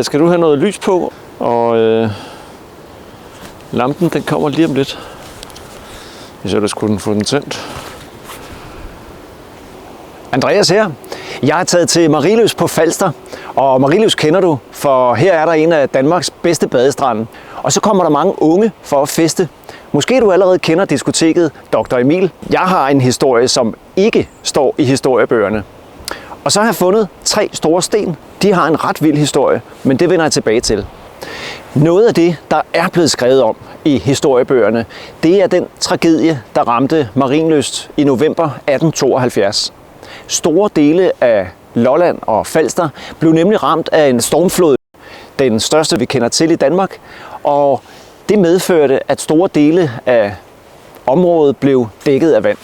Skal du have noget lys på? Og lampen den kommer lige om lidt. Hvis ellers kunne den få den tændt. Andreas her. Jeg er taget til Marieløs på Falster, og Marieløs kender du, for her er der en af Danmarks bedste badestrande. Og så kommer der mange unge for at feste. Måske du allerede kender diskoteket Dr. Emil. Jeg har en historie, som ikke står i historiebøgerne. Og så har jeg fundet 3 store sten. De har en ret vild historie, men det vender jeg tilbage til. Noget af det, der er blevet skrevet om i historiebøgerne, det er den tragedie, der ramte Marienlyst i november 1872. Store dele af Lolland og Falster blev nemlig ramt af en stormflod, den største vi kender til i Danmark, og det medførte, at store dele af området blev dækket af vand.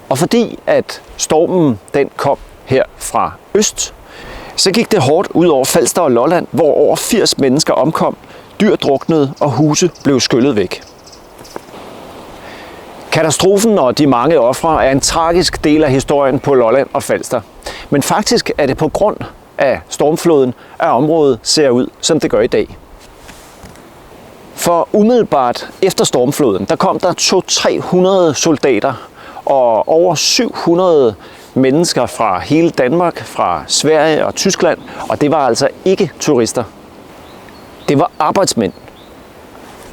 Og fordi at stormen den kom her fra øst, så gik det hårdt ud over Falster og Lolland, hvor over 80 mennesker omkom, dyr druknede og huse blev skyllet væk. Katastrofen og de mange ofre er en tragisk del af historien på Lolland og Falster. Men faktisk er det på grund af stormfloden, at området ser ud, som det gør i dag. For umiddelbart efter stormfloden, der kom der 200-300 soldater og over 700 mennesker fra hele Danmark, fra Sverige og Tyskland, og det var altså ikke turister. Det var arbejdsmænd.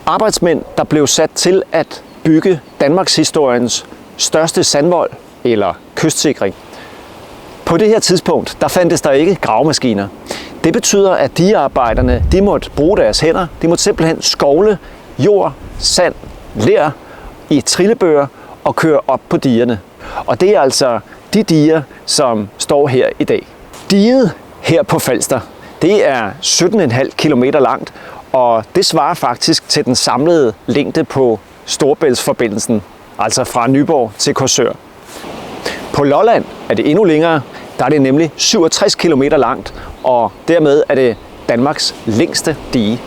Arbejdsmænd, der blev sat til at bygge Danmarks historiens største sandvold eller kystsikring. På det her tidspunkt, der fandtes der ikke gravemaskiner. Det betyder, at digearbejderne, de måtte bruge deres hænder. De måtte simpelthen skovle jord, sand, ler i trillebøger og køre op på digerne. Og det er altså de som står her i dag. Diget her på Falster, det er 17,5 km langt, og det svarer faktisk til den samlede længde på Storebæltsforbindelsen, altså fra Nyborg til Korsør. På Lolland er det endnu længere, der er det nemlig 67 km langt, og dermed er det Danmarks længste dige.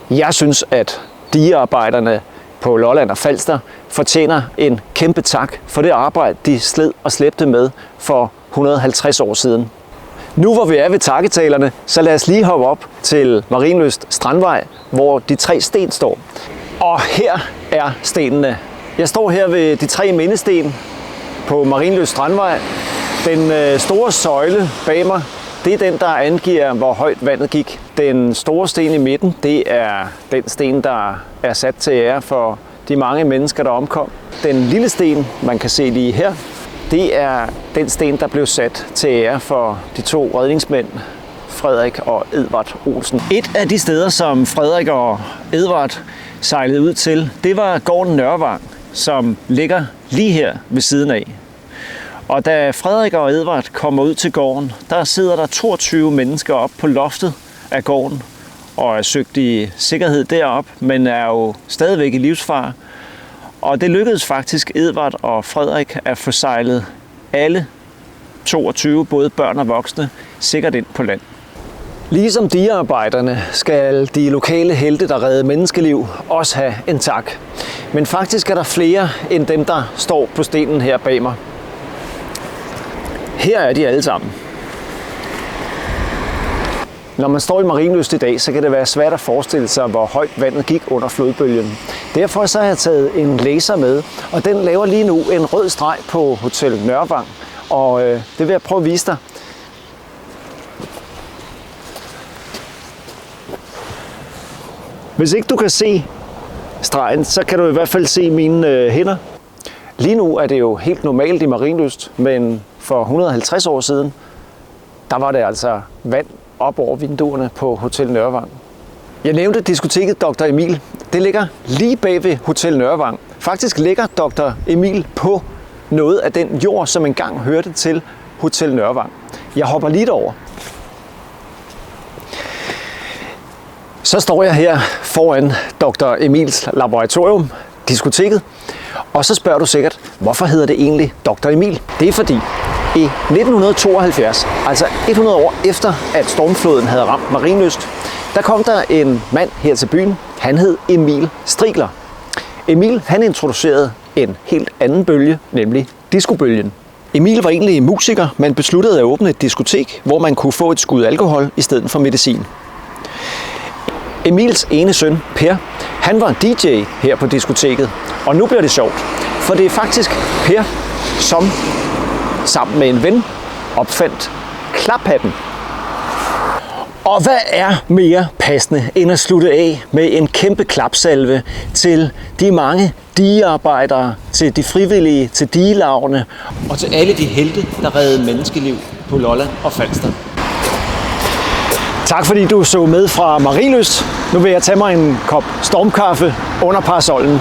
Jeg synes, at digearbejderne på Lolland og Falster fortjener en kæmpe tak for det arbejde, de sled og slæbte med for 150 år siden. Nu hvor vi er ved takketalerne, så lad os lige hoppe op til Marienlyst Strandvej, hvor de 3 sten står. Og her er stenene. Jeg står her ved de 3 mindesten på Marienlyst Strandvej. Den store søjle bag mig, det er den, der angiver, hvor højt vandet gik. Den store sten i midten, det er den sten, der er sat til ære for de mange mennesker, der omkom. Den lille sten, man kan se lige her, det er den sten, der blev sat til ære for de 2 redningsmænd, Frederik og Edvard Olsen. Et af de steder, som Frederik og Edvard sejlede ud til, det var gården Nørrevang, som ligger lige her ved siden af. Og da Frederik og Edvard kommer ud til gården, der sidder der 22 mennesker op på loftet af gården og er søgt i sikkerhed derop, men er jo stadigvæk i livsfare. Og det lykkedes faktisk Edvard og Frederik at få sejlet alle 22, både børn og voksne, sikkert ind på land. Ligesom digearbejderne skal de lokale helte, der redder menneskeliv, også have en tak. Men faktisk er der flere end dem, der står på stenen her bag mig. Her er de alle sammen. Når man står i Marienlyst i dag, så kan det være svært at forestille sig, hvor højt vandet gik under flodbølgen. Derfor så har jeg taget en laser med, og den laver lige nu en rød streg på Hotel Nørrevang. Og det vil jeg prøve at vise dig. Hvis ikke du kan se stregen, så kan du i hvert fald se mine hænder. Lige nu er det jo helt normalt i Marienlyst, men for 150 år siden, der var det altså vand op over vinduerne på Hotel Nørrevang. Jeg nævnte diskoteket Dr. Emil. Det ligger lige bag ved Hotel Nørrevang. Faktisk ligger Dr. Emil på noget af den jord, som engang hørte til Hotel Nørrevang. Jeg hopper lige derover. Så står jeg her foran Dr. Emils laboratorium, diskoteket, og så spørger du sikkert, hvorfor hedder det egentlig Dr. Emil? Det er fordi, i 1972, altså 100 år efter, at stormfloden havde ramt Marienlyst, der kom der en mand her til byen. Han hed Emil Strigler. Emil, han introducerede en helt anden bølge, nemlig discobølgen. Emil var egentlig musiker, men besluttede at åbne et diskotek, hvor man kunne få et skud alkohol i stedet for medicin. Emils ene søn, Per, han var DJ her på diskoteket, og nu bliver det sjovt, for det er faktisk Per, som sammen med en ven opfandt klaphatten. Og hvad er mere passende end at slutte af med en kæmpe klapsalve til de mange digearbejdere, til de frivillige, til digelaverne og til alle de helte, der reddede menneskeliv på Lolland og Falster. Tak fordi du så med fra Marielyst. Nu vil jeg tage mig en kop stormkaffe under parasollen.